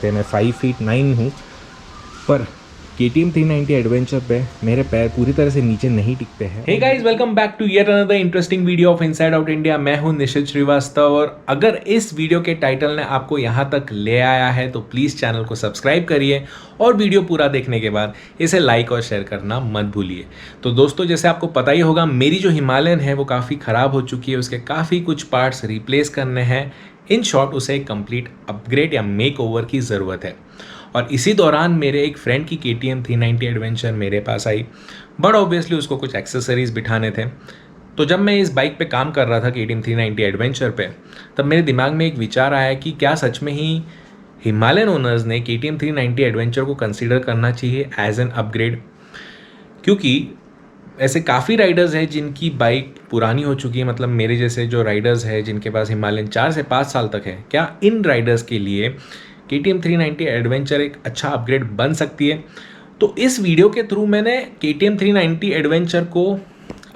कहते हैं मैं 5'9" हूँ, पर KTM 390 एडवेंचर पे मेरे पैर पूरी तरह से नीचे नहीं टिकते हैं। Hey guys, welcome back to yet another interesting video of Inside Out India. मैं हूं निशित श्रीवास्तव, और अगर इस वीडियो के टाइटल ने आपको यहां तक ले आया है तो प्लीज़ चैनल को सब्सक्राइब करिए, और वीडियो पूरा देखने के बाद इसे लाइक और शेयर करना मत भूलिए। तो दोस्तों, जैसे आपको पता ही होगा, मेरी जो हिमालयन है वो काफ़ी ख़राब हो चुकी है, उसके काफ़ी कुछ पार्ट्स रिप्लेस करने हैं। इन शॉर्ट उसे एक कंप्लीट अपग्रेड या मेक ओवर की ज़रूरत है। और इसी दौरान मेरे एक फ्रेंड की KTM 390 एडवेंचर मेरे पास आई, बट ऑब्वियसली उसको कुछ एक्सेसरीज बिठाने थे। तो जब मैं इस बाइक पे काम कर रहा था KTM 390 एडवेंचर पे, तब मेरे दिमाग में एक विचार आया कि क्या सच में ही हिमालयन ओनर्स ने KTM 390 एडवेंचर को कंसीडर करना चाहिए एज एन अपग्रेड। क्योंकि ऐसे काफ़ी राइडर्स हैं जिनकी बाइक पुरानी हो चुकी है, मतलब मेरे जैसे जो राइडर्स हैं जिनके पास हिमालयन 4 से 5 साल तक है। क्या इन राइडर्स के लिए KTM 390 एडवेंचर एक अच्छा अपग्रेड बन सकती है? तो इस वीडियो के थ्रू मैंने KTM 390 एडवेंचर को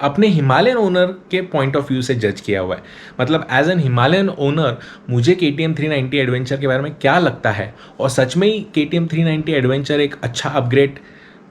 अपने हिमालयन ओनर के पॉइंट ऑफ व्यू से जज किया हुआ है। मतलब एज एन हिमालयन ओनर मुझे KTM 390 एडवेंचर के बारे में क्या लगता है, और सच में ही KTM 390 एडवेंचर एक अच्छा अपग्रेड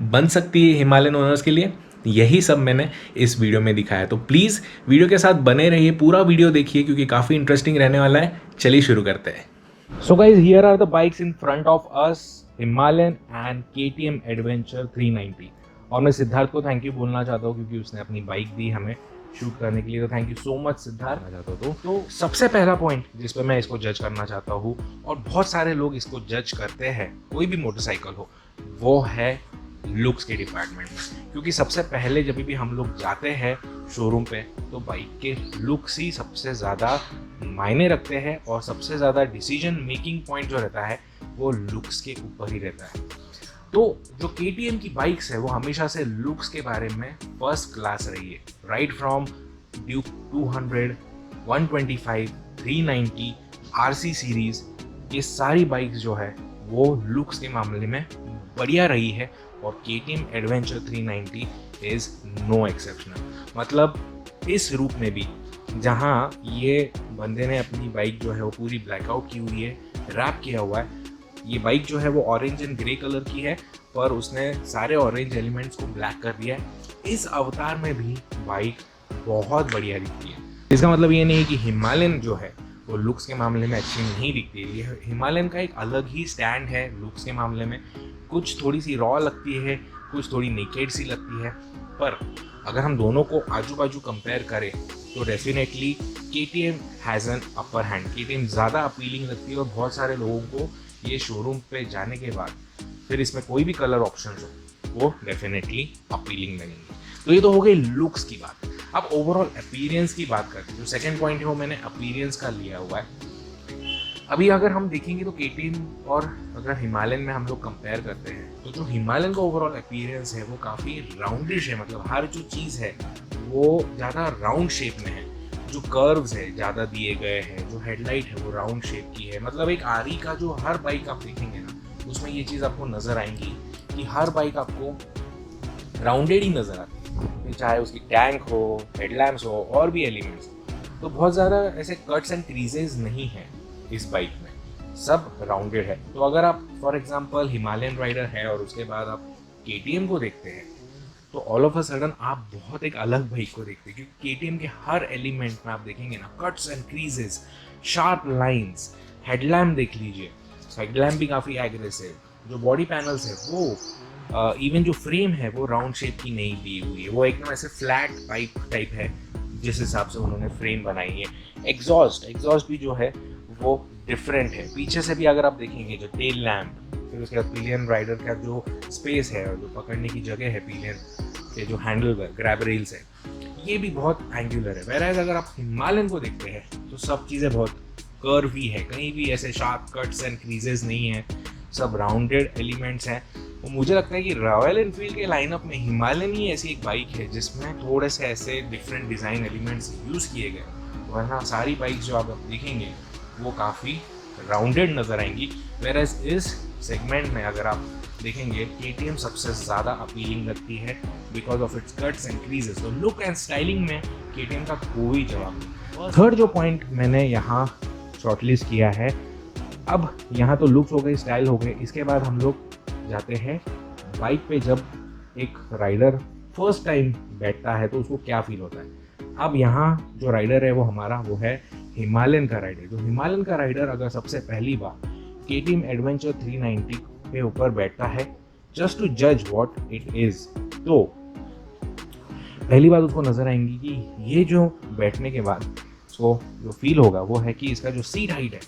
बन सकती है हिमालयन ओनर्स के लिए, यही सब मैंने इस वीडियो में दिखाया। तो प्लीज़ वीडियो के साथ बने रहिए, पूरा वीडियो देखिए क्योंकि काफ़ी इंटरेस्टिंग रहने वाला है। चलिए शुरू करते हैं। So guys, here are the bikes in front of us, Himalayan and KTM Adventure 390। और मैं सिद्धार्थ को थैंक यू बोलना चाहता हूँ क्योंकि उसने अपनी बाइक दी हमें शूट करने के लिए, तो thank you so much Siddharth. तो सबसे पहला पॉइंट जिस पर मैं इसको जज करना चाहता हूँ, और बहुत सारे लोग इसको जज करते हैं, कोई भी मोटरसाइकिल हो, वो है लुक्स के डिपार्टमेंट में। क्योंकि सबसे पहले जब भी हम लोग जाते हैं शोरूम पे, तो बाइक के लुक्स ही सबसे ज़्यादा मायने रखते हैं, और सबसे ज़्यादा डिसीजन मेकिंग पॉइंट जो रहता है वो लुक्स के ऊपर ही रहता है। तो जो KTM की बाइक्स है वो हमेशा से लुक्स के बारे में फर्स्ट क्लास रही है। Right from Duke 200, 125, 390, RC series, ये सारी बाइक्स जो है वो लुक्स के मामले में बढ़िया रही है, और KTM adventure 390 is no exceptional. मतलब इस रूप में भी, जहाँ ये बंदे ने अपनी बाइक जो है वो पूरी ब्लैकआउट की हुई है, रैप किया हुआ है। ये बाइक जो है वो ऑरेंज एंड ग्रे कलर की है, पर उसने सारे ऑरेंज एलिमेंट्स को ब्लैक कर दिया है। इस अवतार में भी बाइक बहुत बढ़िया दिखती है। इसका मतलब ये नहीं कि हिमालयन जो है वो लुक्स के मामले में अच्छी नहीं दिखती है। ये हिमालयन का एक अलग ही स्टैंड है लुक्स के मामले में। कुछ थोड़ी सी रॉ लगती है, कुछ थोड़ी नेकेड सी लगती है, पर अगर हम दोनों को आजू बाजू कंपेयर करें तो definitely KTM has an upper hand. KTM ज़्यादा अपीलिंग लगती है, और बहुत सारे लोगों को ये शोरूम पे जाने के बाद फिर इसमें कोई भी कलर ऑप्शन हो वो डेफिनेटली अपीलिंग लगेंगे। तो ये तो हो गई लुक्स की बात। अब ओवरऑल अपीयरेंस की बात करते हैं। जो सेकंड पॉइंट है वो मैंने अपीयरेंस का लिया हुआ है। अभी अगर हम देखेंगे तो KTM और अगर हिमालयन में हम लोग कंपेयर करते हैं, तो जो हिमालयन का ओवरऑल अपीयरेंस है वो काफ़ी राउंडिश है। मतलब हर जो चीज़ है वो ज़्यादा राउंड शेप में है। जो कर्व्स है ज़्यादा दिए गए हैं, जो हेडलाइट है वो राउंड शेप की है। मतलब एक RE का जो हर बाइक आप देखेंगे ना, उसमें ये चीज़ आपको नज़र आएंगी कि हर बाइक आपको राउंडेड ही नज़र आती है, चाहे उसकी टैंक हो, हेडलैम्प्स हो, और भी एलिमेंट्स हो। तो बहुत ज़्यादा ऐसे कट्स एंड क्रीजेज नहीं हैं इस बाइक में, सब राउंडेड है। तो अगर आप फॉर एग्जांपल हिमालयन राइडर है और उसके बाद आप KTM को देखते हैं, तो ऑल ऑफ अ सडन आप बहुत एक अलग बाइक को देखते हैं। क्योंकि KTM के हर एलिमेंट में आप देखेंगे ना, cuts and creases, sharp lines. Headlamp देख लीजिए, हेडलैम्प भी काफ़ी एग्रेसिव। जो बॉडी पैनल्स है वो इवन जो फ्रेम है वो राउंड शेप की नहीं दी हुई है, वो एकदम ऐसे फ्लैट पाइप टाइप है जिस हिसाब से उन्होंने फ्रेम बनाई है। एग्जॉस्ट भी जो है वो डिफरेंट है। पीछे से भी अगर आप देखेंगे, जो टेल लैम्प, फिर उसके बाद पिलियन राइडर का जो स्पेस है और जो पकड़ने की जगह है पिलियन के, जो हैंडल ग्रैब रेल्स है, ये भी बहुत एंगुलर है। वैराज अगर आप हिमालयन को देखते हैं तो सब चीज़ें बहुत कर्वी है, कहीं भी ऐसे शार्प कट्स एंड क्रीजेस नहीं है, सब राउंडेड एलिमेंट्स हैं। और मुझे लगता है कि रॉयल एनफील्ड के लाइनअप में हिमालयन ही ऐसी एक बाइक है जिसमें थोड़े से ऐसे डिफरेंट डिज़ाइन एलिमेंट्स यूज़ किए गए, वरना सारी बाइक जो आप देखेंगे वो काफ़ी राउंडेड नज़र आएंगी। वेरएज इस सेगमेंट में अगर आप देखेंगे KTM सबसे ज़्यादा अपीलिंग लगती है because of its cuts and creases. तो लुक एंड स्टाइलिंग में KTM का कोई जवाब नहीं। थर्ड जो पॉइंट मैंने यहाँ शॉर्टलिस्ट किया है अब यहाँ तो लुक्स हो गए, स्टाइल हो गए, इसके बाद हम लोग जाते हैं बाइक पे। जब एक राइडर फर्स्ट टाइम बैठता है तो उसको क्या फील होता है। अब यहाँ जो राइडर है वो है हिमालयन का राइडर। जो हिमालयन का राइडर अगर सबसे पहली बार KTM एडवेंचर 390 पे ऊपर बैठता है जस्ट टू जज व्हाट इट इज, तो पहली बात उसको नजर आएंगी कि ये जो बैठने के बाद उसको जो फील होगा वो है कि इसका जो सीट हाइट है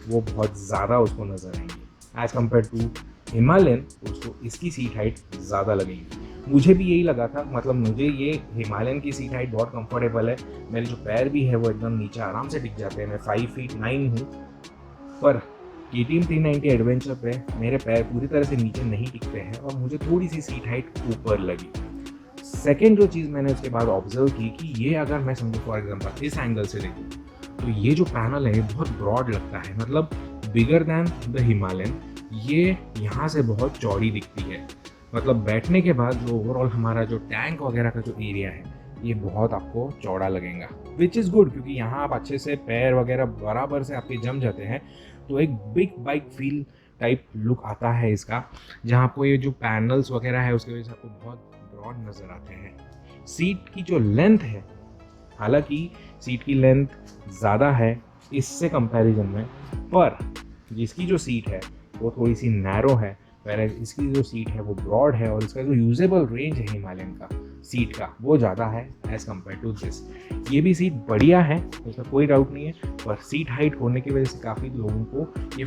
वो बहुत ज़्यादा उसको नजर आएंगी एज कम्पेयर टू हिमालयन। उसको इसकी सीट हाइट ज़्यादा लगेगी। मुझे भी यही लगा था, मतलब मुझे ये हिमालयन की सीट हाइट बहुत कंफर्टेबल है। मेरे जो पैर भी है वो एकदम नीचे आराम से टिक जाते हैं। मैं 5 फीट 9 हूँ, पर KTM 390 एडवेंचर पे मेरे पैर पूरी तरह से नीचे नहीं टिकते हैं और मुझे थोड़ी सी सीट हाइट ऊपर लगी। सेकेंड जो चीज़ मैंने उसके बाद ऑब्जर्व की कि ये अगर मैं समझूँ फॉर एग्जाम्पल इस एंगल से देखूँ तो ये जो पैनल है ये बहुत ब्रॉड लगता है, मतलब बिगर दैन द हिमालयन। ये यहाँ से बहुत चौड़ी दिखती है, मतलब बैठने के बाद जो ओवरऑल हमारा जो टैंक वगैरह का जो एरिया है ये बहुत आपको चौड़ा लगेगा, विच इज़ गुड, क्योंकि यहाँ आप अच्छे से पैर वगैरह बराबर से आपके जम जाते हैं। तो एक big bike feel type look आता है इसका, जहाँ आपको ये जो पैनल्स वगैरह है उसकी वजह से आपको बहुत ब्रॉड नज़र आते हैं। सीट की जो लेंथ है, हालांकि सीट की लेंथ ज़्यादा है इससे कंपैरिजन में, पर जिसकी जो सीट है वो थोड़ी सी नैरो है, वैराज इसकी जो सीट है वो ब्रॉड है और इसका जो यूजेबल रेंज है हिमालयन का सीट का वो ज़्यादा है एज कम्पेयर टू दिस। ये भी सीट बढ़िया है, उसका कोई डाउट नहीं है, पर सीट हाइट होने की वजह से काफ़ी लोगों को ये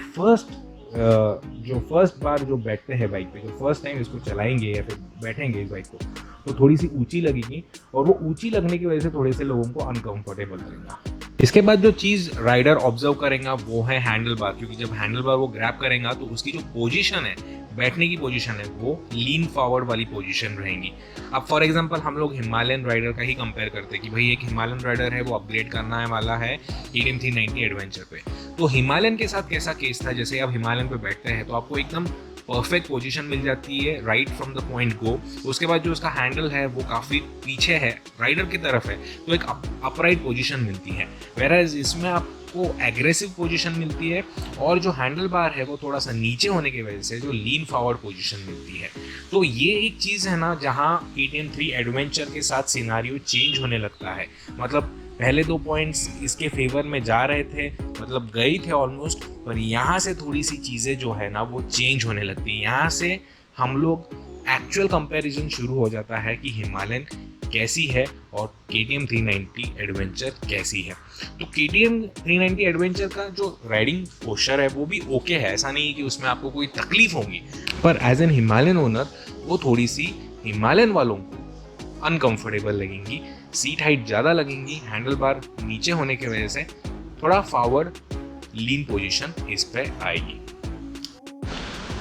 फर्स्ट बार जो बैठते हैं बाइक पे, जो फर्स्ट टाइम इसको चलाएंगे या फिर बैठेंगे इस बाइक को, तो थोड़ी सी ऊंची लगेगी और वो ऊंची लगने की वजह से थोड़े से लोगों को अनकंफर्टेबल लगेगा। इसके बाद जो चीज़ राइडर ऑब्जर्व करेगा वो है हैंडल बार, क्योंकि जब हैंडल बार वो ग्रैब करेगा तो उसकी जो पोजीशन है, बैठने की पोजीशन है, वो लीन फॉरवर्ड वाली पोजीशन रहेगी। अब फॉर एग्जांपल हम लोग हिमालयन राइडर का ही कंपेयर करते हैं कि भाई एक हिमालयन राइडर है वो अपग्रेड करना है वाला है KTM 390 एडवेंचर पे, तो हिमालयन के साथ कैसा केस था, जैसे आप हिमालयन पे बैठते हैं तो आपको एकदम परफेक्ट पोजीशन मिल जाती है राइट फ्रॉम द पॉइंट गो। उसके बाद जो उसका हैंडल है वो काफ़ी पीछे है, राइडर की तरफ है, तो एक अपराइट पोजीशन मिलती है। वेराज इसमें आपको एग्रेसिव पोजीशन मिलती है और जो हैंडल बार है वो थोड़ा सा नीचे होने की वजह से जो लीन फॉरवर्ड पोजीशन मिलती है। तो ये एक चीज़ है ना जहाँ KTM 3 एडवेंचर के साथ सिनारियो चेंज होने लगता है। मतलब पहले 2 पॉइंट्स इसके फेवर में जा रहे थे, मतलब गए थे ऑलमोस्ट, पर यहाँ से थोड़ी सी चीज़ें जो है ना वो चेंज होने लगती है। यहाँ से हम लोग एक्चुअल कंपैरिजन शुरू हो जाता है कि हिमालयन कैसी है और KTM 390 एडवेंचर कैसी है। तो KTM 390 एडवेंचर का जो राइडिंग पोस्चर है वो भी ओके है, ऐसा नहीं है कि उसमें आपको कोई तकलीफ होगी, पर एज एन हिमालयन ओनर वो थोड़ी सी हिमालयन वालों को अनकंफर्टेबल लगेंगी। सीट हाइट ज़्यादा लगेंगी, हैंडल बार नीचे होने की वजह से थोड़ा फॉरवर्ड लीन पोजीशन इस पे आएगी।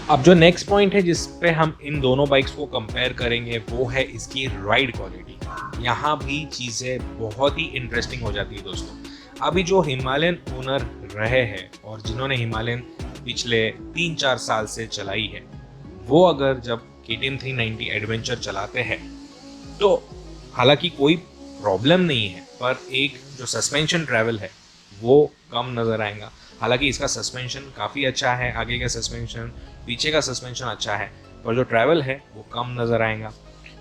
अब जो नेक्स्ट पॉइंट है जिस पे हम इन दोनों बाइक्स को कंपेयर करेंगे वो है इसकी राइड क्वालिटी। यहाँ भी चीज़ें बहुत ही इंटरेस्टिंग हो जाती है दोस्तों। अभी जो हिमालयन ओनर रहे हैं और जिन्होंने हिमालयन पिछले 3-4 साल से चलाई है, वो अगर जब KTM 390 एडवेंचर चलाते हैं तो हालांकि कोई प्रॉब्लम नहीं है, पर एक जो सस्पेंशन ट्रैवल है वो कम नज़र आएगा। हालांकि इसका सस्पेंशन काफ़ी अच्छा है, आगे का सस्पेंशन, पीछे का सस्पेंशन अच्छा है, पर जो ट्रैवल है वो कम नज़र आएगा।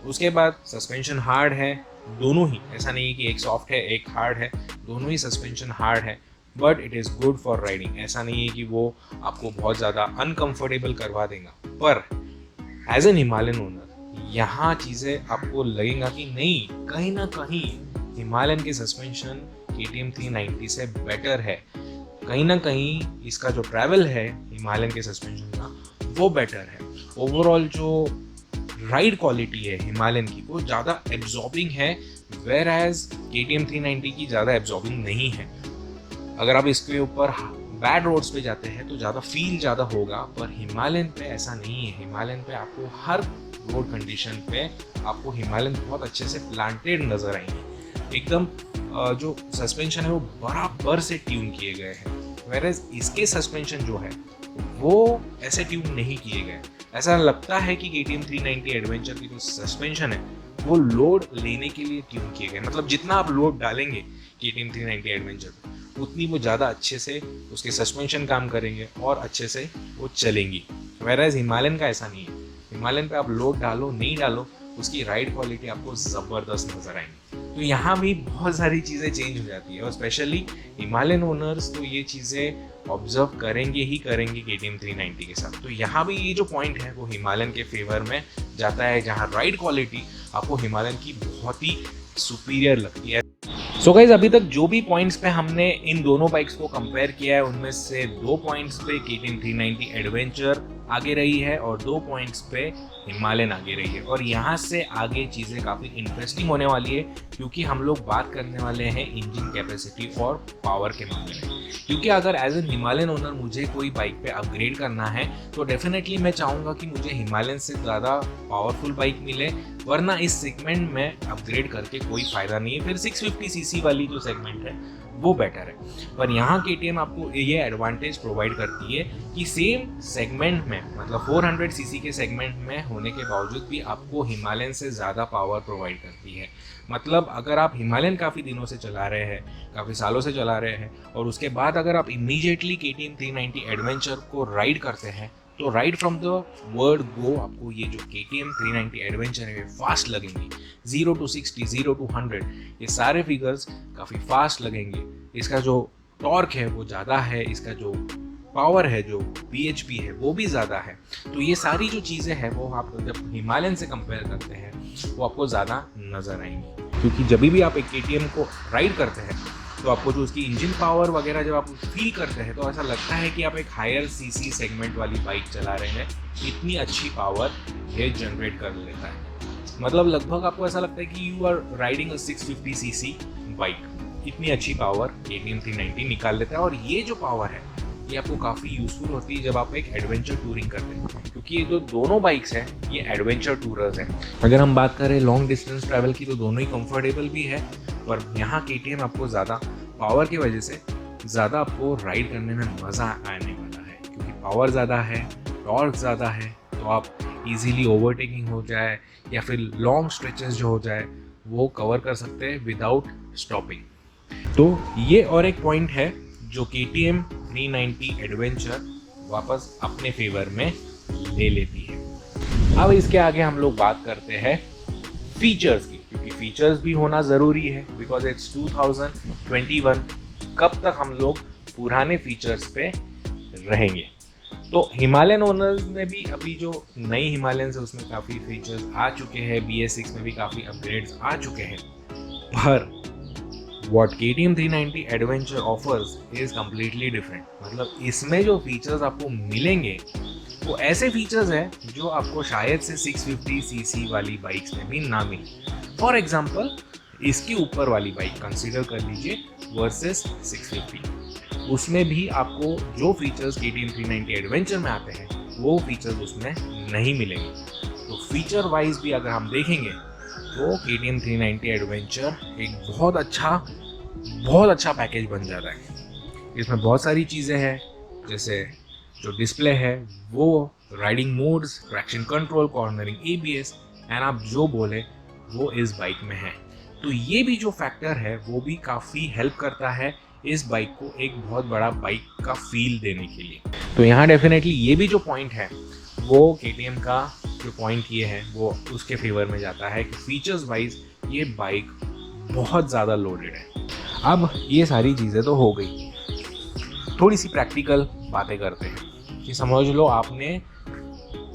उसके बाद सस्पेंशन हार्ड है, दोनों ही, ऐसा नहीं है कि एक सॉफ्ट है एक हार्ड है, दोनों ही सस्पेंशन हार्ड है, but it is good for riding. ऐसा नहीं है कि वो आपको बहुत ज़्यादा अनकंफर्टेबल करवा देगा, पर एज एन हिमालयन ओनर यहाँ चीज़ें आपको लगेगा कि नहीं, कहीं ना कहीं हिमालयन के सस्पेंशन KTM 390 से बेटर है, कहीं ना कहीं इसका जो ट्रैवल है हिमालयन के सस्पेंशन का वो बेटर है। ओवरऑल जो राइड क्वालिटी है हिमालयन की वो ज़्यादा एब्जॉर्बिंग है, वेयर एज KTM 390 की ज़्यादा एब्जॉर्बिंग नहीं है। अगर आप इसके ऊपर बैड रोड्स पे जाते हैं तो ज़्यादा फील ज़्यादा होगा, पर हिमालयन पे ऐसा नहीं है। हिमालयन पे आपको हर रोड कंडीशन पे आपको हिमालयन बहुत अच्छे से प्लांटेड नज़र आएंगे, एकदम जो सस्पेंशन है वो बराबर से ट्यून किए गए हैं, वेरएज इसके सस्पेंशन जो है वो ऐसे ट्यून नहीं किए गए। ऐसा लगता है कि KTM 390 एडवेंचर की जो सस्पेंशन है वो लोड लेने के लिए ट्यून किए गए, मतलब जितना आप लोड डालेंगे KTM 390 एडवेंचर उतनी वो ज़्यादा अच्छे से उसके सस्पेंशन काम करेंगे और अच्छे से वो चलेंगी। वेराज हिमालयन का ऐसा नहीं है। हिमालयन पे आप लोड डालो नहीं डालो, उसकी राइड क्वालिटी आपको ज़बरदस्त नज़र आएंगी। तो यहाँ भी बहुत सारी चीज़ें चेंज हो जाती है और स्पेशली हिमालयन ओनर्स तो ये चीज़ें ऑब्जर्व करेंगे ही करेंगे KTM 390 के साथ। तो यहाँ भी ये जो पॉइंट है वो हिमालयन के फेवर में जाता है, जहाँ राइड क्वालिटी आपको हिमालयन की बहुत ही सुपीरियर लगती है। सो गाइज, अभी तक जो भी पॉइंट्स पे हमने इन दोनों बाइक्स को कंपेयर किया है उनमें से 2 पॉइंट्स पे KTM 390 एडवेंचर आगे रही है और 2 पॉइंट्स पे हिमालयन आगे रही है। और यहाँ से आगे चीज़ें काफ़ी इंटरेस्टिंग होने वाली है, क्योंकि हम लोग बात करने वाले हैं इंजन कैपेसिटी और पावर के मामले में। क्योंकि अगर एज एन हिमालयन ओनर मुझे कोई बाइक पे अपग्रेड करना है तो डेफिनेटली मैं चाहूँगा कि मुझे हिमालयन से ज़्यादा पावरफुल बाइक मिले, वरना इस सेगमेंट में अपग्रेड करके कोई फ़ायदा नहीं है। फिर 650cc वाली जो सेगमेंट है वो बेटर है। पर यहाँ KTM आपको ये एडवांटेज प्रोवाइड करती है कि सेम सेगमेंट में, मतलब 400cc के सेगमेंट में होने के बावजूद भी आपको हिमालयन से ज़्यादा पावर प्रोवाइड करती है। मतलब अगर आप हिमालयन काफ़ी दिनों से चला रहे हैं, काफ़ी सालों से चला रहे हैं, और उसके बाद अगर आप इमीडिएटली KTM 390 एडवेंचर को राइड करते हैं, तो ride from the word go आपको ये जो KTM 390 एडवेंचर है फास्ट लगेंगी। 0 to 60, 0 to 100 ये सारे फिगर्स काफ़ी फास्ट लगेंगे। इसका जो टॉर्क है वो ज़्यादा है, इसका जो पावर है, जो bhp है वो भी ज़्यादा है। तो ये सारी जो चीज़ें हैं वो आप जब हिमालयन से कंपेयर करते हैं वो आपको ज़्यादा नज़र आएंगी। क्योंकि जब भी आप एक KTM को राइड करते हैं तो आपको जो उसकी इंजन पावर वगैरह जब आप फील करते हैं तो ऐसा लगता है कि आप एक हायर सीसी सेगमेंट वाली बाइक चला रहे हैं। इतनी अच्छी पावर ये जनरेट कर लेता है। मतलब लगभग आपको ऐसा लगता है कि you are riding a 650cc bike. इतनी अच्छी पावर KTM 390 निकाल लेता है। और ये जो पावर है ये आपको काफ़ी यूज़फुल होती है जब आप एक एडवेंचर टूरिंग करते हैं, क्योंकि ये जो दोनों बाइक्स हैं ये एडवेंचर टूरर्स हैं। अगर हम बात करें लॉन्ग डिस्टेंस ट्रैवल की तो दोनों ही कंफर्टेबल भी है, पर यहाँ KTM आपको ज़्यादा पावर की वजह से ज़्यादा आपको राइड करने में मज़ा आने वाला है। क्योंकि पावर ज़्यादा है, टॉर्क ज़्यादा है, तो आप इजीली ओवरटेकिंग हो जाए या फिर लॉन्ग स्ट्रेचेस जो हो जाए वो कवर कर सकते हैं विदाउट स्टॉपिंग। तो ये और एक पॉइंट है जो KTM 390 एडवेंचर वापस अपने फेवर में ले लेती है। अब इसके आगे हम लोग बात करते हैं फीचर्स की, क्योंकि फीचर्स भी होना ज़रूरी है, बिकॉज इट्स 2021। कब तक हम लोग पुराने फीचर्स पे रहेंगे। तो हिमालयन ओनर्स में भी अभी जो नई हिमालयन है उसमें काफ़ी फीचर्स आ चुके हैं, BS6 में भी काफ़ी अपग्रेड्स आ चुके हैं। पर what KTM 390 adventure offers is completely different. मतलब इसमें जो फीचर्स आपको मिलेंगे वो ऐसे फीचर्स हैं जो आपको शायद से 650cc वाली बाइक्स में भी ना मिले। फॉर एग्जांपल इसके ऊपर वाली बाइक कंसीडर कर लीजिए वर्सेस 650, उसमें भी आपको जो फीचर्स KTM 390 एडवेंचर में आते हैं वो फीचर्स उसमें नहीं मिलेंगे। तो फीचर वाइज भी अगर हम देखेंगे तो KTM 390 एडवेंचर एक बहुत अच्छा पैकेज बन जाता है। इसमें बहुत सारी चीज़ें हैं, जैसे जो डिस्प्ले है वो, riding modes, traction control, cornering, ABS, and आप जो बोले वो इस बाइक में है। तो ये भी जो फैक्टर है वो भी काफ़ी हेल्प करता है इस बाइक को एक बहुत बड़ा बाइक का फील देने के लिए। तो यहाँ डेफिनेटली ये भी जो पॉइंट है वो KTM का जो पॉइंट ये है वो उसके फेवर में जाता है कि फीचर्स वाइज ये बाइक बहुत ज़्यादा लोडेड है। अब ये सारी चीज़ें तो हो गई, थोड़ी सी प्रैक्टिकल बातें करते हैं कि समझ लो आपने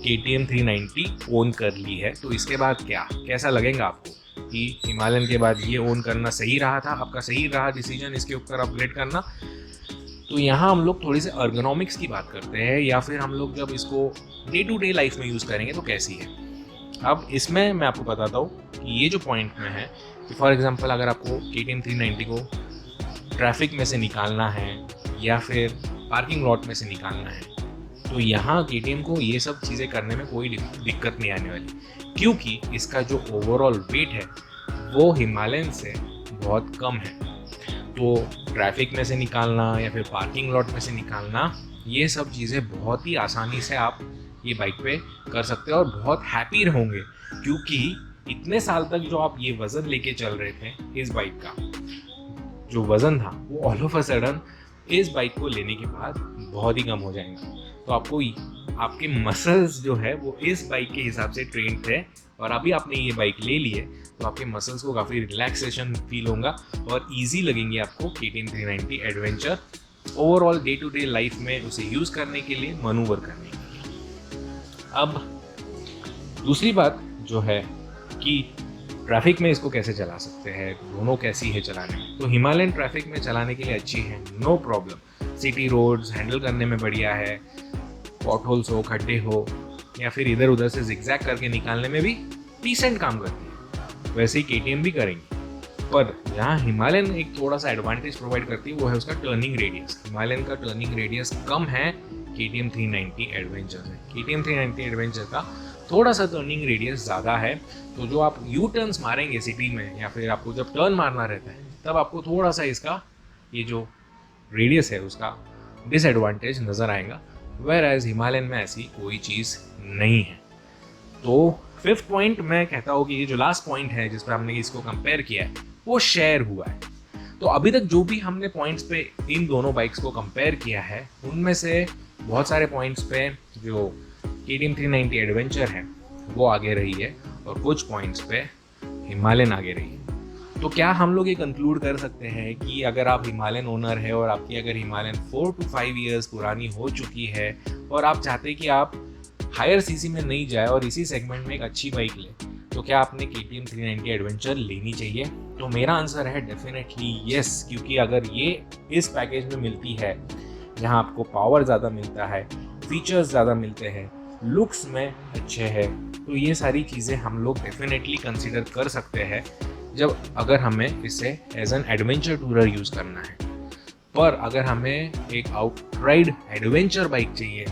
KTM 390 ओन कर ली है, तो इसके बाद कैसा लगेगा आपको कि हिमालयन के बाद ये ओन करना सही रहा था, आपका सही रहा डिसीजन इसके ऊपर अपग्रेड करना। तो यहाँ हम लोग थोड़ी से अर्गोनॉमिक्स की बात करते हैं, या फिर हम लोग जब इसको डे टू डे लाइफ में यूज़ करेंगे तो कैसी है। अब इसमें मैं आपको बताता हूँ कि ये जो पॉइंट में है कि फॉर एग्जांपल अगर आपको KTM 390 को ट्रैफिक में से निकालना है या फिर पार्किंग लॉट में से निकालना है, तो यहाँ KTM को ये सब चीज़ें करने में कोई दिक्कत नहीं आने वाली, क्योंकि इसका जो ओवरऑल वेट है वो हिमालयन से बहुत कम है। तो ट्रैफिक में से निकालना या फिर पार्किंग लॉट में से निकालना, ये सब चीज़ें बहुत ही आसानी से आप ये बाइक पे कर सकते हो और बहुत हैप्पी होंगे, क्योंकि इतने साल तक जो आप ये वज़न लेके चल रहे थे इस बाइक का, जो वज़न था वो ऑल ऑफ अ सडन इस बाइक को लेने के बाद बहुत ही कम हो जाएगा। तो आपको आपके मसल्स जो है वो इस बाइक के हिसाब से ट्रेन थे और अभी आपने ये बाइक ले ली है तो आपके मसल्स को काफ़ी रिलैक्सेशन फील होगा और ईजी लगेंगे आपको KTM 390 adventure overall day to day life में उसे यूज़ करने के लिए, मनूवर करने के लिए। अब दूसरी बात जो है कि ट्रैफिक में इसको कैसे चला सकते हैं, दोनों कैसी है चलाने में। तो हिमालयन ट्रैफिक में चलाने के लिए अच्छी है, no problem. City roads handle करने में बढ़िया है, पॉट होल्स हो, खड्डे हो या फिर इधर उधर से जिगजैग करके निकालने में भी डिसेंट काम करती है। वैसे ही KTM भी करेंगी, पर जहाँ हिमालयन एक थोड़ा सा एडवांटेज प्रोवाइड करती है वो है उसका टर्निंग रेडियस। हिमालयन का टर्निंग रेडियस कम है KTM 390 एडवेंचर से। KTM 390 एडवेंचर का थोड़ा सा टर्निंग रेडियस ज़्यादा है, तो जो आप यू टर्न्स मारेंगे सिटी में या फिर आपको जब टर्न मारना रहता है तब आपको थोड़ा सा इसका ये जो रेडियस है उसका डिसएडवांटेज नज़र आएगा। वेयर एज हिमालयन में ऐसी कोई चीज़ नहीं है। तो 5th पॉइंट मैं कहता हूँ कि ये जो लास्ट पॉइंट है जिस पर हमने इसको कंपेयर किया है वो शेयर हुआ है। तो अभी तक जो भी हमने पॉइंट्स पे इन दोनों बाइक्स को कंपेयर किया है उनमें से बहुत सारे पॉइंट्स पे जो KTM 390 एडवेंचर है वो आगे रही है और कुछ पॉइंट्स पे हिमालयन आगे रही है। तो क्या हम लोग ये कंक्लूड कर सकते हैं कि अगर आप हिमालयन ओनर है और आपकी अगर हिमालयन 4 to 5 ईयर्स पुरानी हो चुकी है और आप चाहते हैं कि आप हायर सीसी में नहीं जाए और इसी सेगमेंट में एक अच्छी बाइक ले, तो क्या आपने KTM 390 एडवेंचर लेनी चाहिए? तो मेरा आंसर है डेफिनेटली येस, क्योंकि अगर ये इस पैकेज में मिलती है जहाँ आपको पावर ज़्यादा मिलता है, फीचर्स ज़्यादा मिलते हैं, लुक्स में अच्छे हैं, तो ये सारी चीज़ें हम लोग डेफिनेटली कंसिडर कर सकते हैं जब अगर हमें इसे as an adventure tourer use करना है। पर अगर हमें एक आउटराइड एडवेंचर बाइक चाहिए,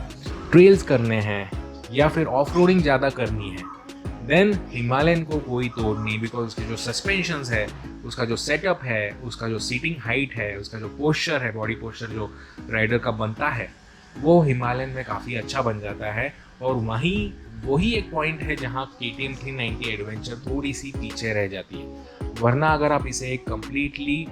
ट्रेल्स करने हैं या फिर ऑफ रोडिंग ज़्यादा करनी है, देन हिमालयन को कोई तोड़ नहीं, बिकॉज उसके जो सस्पेंशंस है, उसका जो सेटअप है, उसका जो सीटिंग हाइट है, उसका जो पोस्चर है, बॉडी पोस्चर जो राइडर का बनता है वो हिमालयन में काफ़ी अच्छा बन जाता है। और वही एक पॉइंट है जहाँ KTM 390 एडवेंचर थोड़ी सी पीछे रह जाती है। वरना अगर आप इसे एक कम्प्लीटली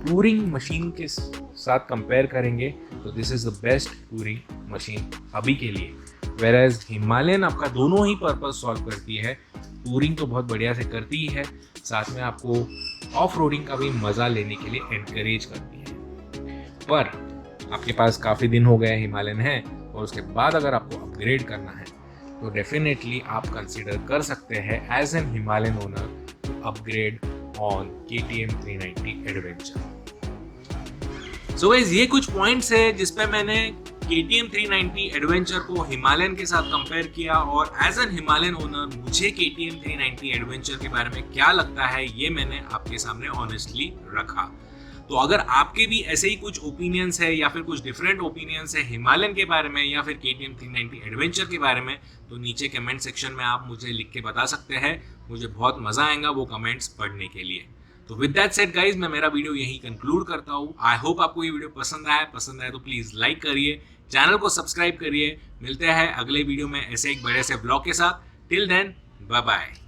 टूरिंग मशीन के साथ कंपेयर करेंगे तो this is the best touring machine अभी के लिए। वेरएज हिमालयन आपका दोनों ही पर्पस सॉल्व करती है, टूरिंग तो बहुत बढ़िया से करती ही है, साथ में आपको ऑफ रोडिंग का भी मज़ा लेने के लिए एनकरेज करती है। पर आपके पास काफ़ी दिन हो गए हिमालयन है और उसके बाद अगर आपको अपग्रेड करना है तो डेफिनेटली आप कंसिडर कर सकते हैं as an Himalayan owner to upgrade on KTM 390 adventure. So guys, ये कुछ पॉइंट्स है जिस पे मैंने KTM 390 एडवेंचर को हिमालयन के साथ कंपेयर किया और एज एन हिमालयन ओनर मुझे KTM 390 एडवेंचर के बारे में क्या लगता है ये मैंने आपके सामने ऑनेस्टली रखा। तो अगर आपके भी ऐसे ही कुछ ओपिनियंस है या फिर कुछ डिफरेंट ओपिनियंस है हिमालयन के बारे में या फिर KTM 390 एडवेंचर के बारे में, तो नीचे कमेंट सेक्शन में आप मुझे लिख के बता सकते हैं। मुझे बहुत मज़ा आएगा वो कमेंट्स पढ़ने के लिए। तो विद दैट सेड गाइज, मैं मेरा वीडियो यही कंक्लूड करता हूँ। आई होप आपको ये वीडियो पसंद आए तो प्लीज़ लाइक करिए, चैनल को सब्सक्राइब करिए। मिलते हैं अगले वीडियो में ऐसे एक बड़े से ब्लॉग के साथ। Till then, bye bye.